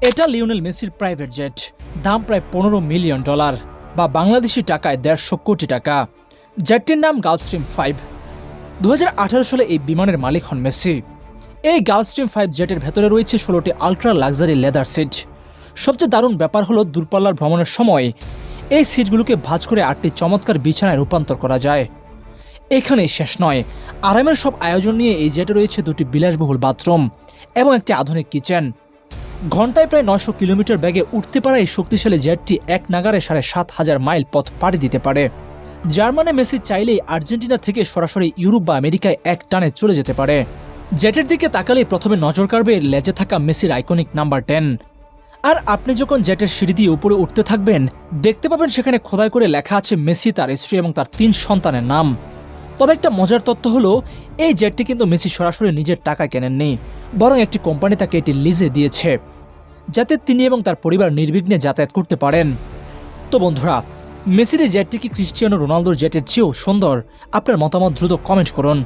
এটা লিওনেল মেসির private jet, দাম প্রায় $15 মিলিয়ন বা বাংলাদেশি টাকায় 150 কোটি টাকা। জেটটির নাম গালফস্ট্রিম 5। 2018 সালে এই বিমানের মালিক হন মেসি। এই গালফস্ট্রিম 5 জেটের ভেতরে রয়েছে 16টি আলট্রা লাক্সারি লেদার সিট। সবচেয়ে দারুণ ব্যাপার হলো দূরপাল্লার ভ্রমণের সময় এই সিটগুলোকে ভাঁজ করে 8টি চমৎকার বিছানায় রূপান্তর করা যায়। এখানেই শেষ নয়, আরামের সব আয়োজন নিয়ে এই জেটে রয়েছে 2টি বিলাসবহুল বাথরুম এবং একটি আধুনিক কিচেন। ঘন্টায় প্রায় 900 কিলোমিটার বেগে উঠতে পারা এই শক্তিশালী জেটটি এক নাগারে 7,500 মাইল পথ পাড়ি দিতে পারে। যার মানে মেসি চাইলেই আর্জেন্টিনা থেকে সরাসরি ইউরোপ বা আমেরিকায় এক টানে চলে যেতে পারে। জেটের দিকে তাকালেই প্রথমে নজর কাড়বে লেজে থাকা মেসির আইকনিক নাম্বার 10। আর আপনি যখন জেটের সিঁড়ি দিয়ে উপরে উঠতে থাকবেন, দেখতে পাবেন সেখানে খোদাই করে লেখা আছে মেসি, তার স্ত্রী এবং তার 3 সন্তানের নাম। তবে একটা মজার তথ্য হলো, এই জেটটি কিন্তু মেসি সরাসরি নিজের টাকা কেনেননি, বরং একটি কোম্পানি তাকে এটি লিজে দিয়েছে, যাতে তিনি এবং তার পরিবার নির্বিঘ্নে যাতায়াত করতে পারেন। তো বন্ধুরা, মেসির এই জেটটি কি ক্রিস্টিয়ানো রোনালদোর জেটের চেয়েও সুন্দর? আপনার মতামত দ্রুত কমেন্ট করুন।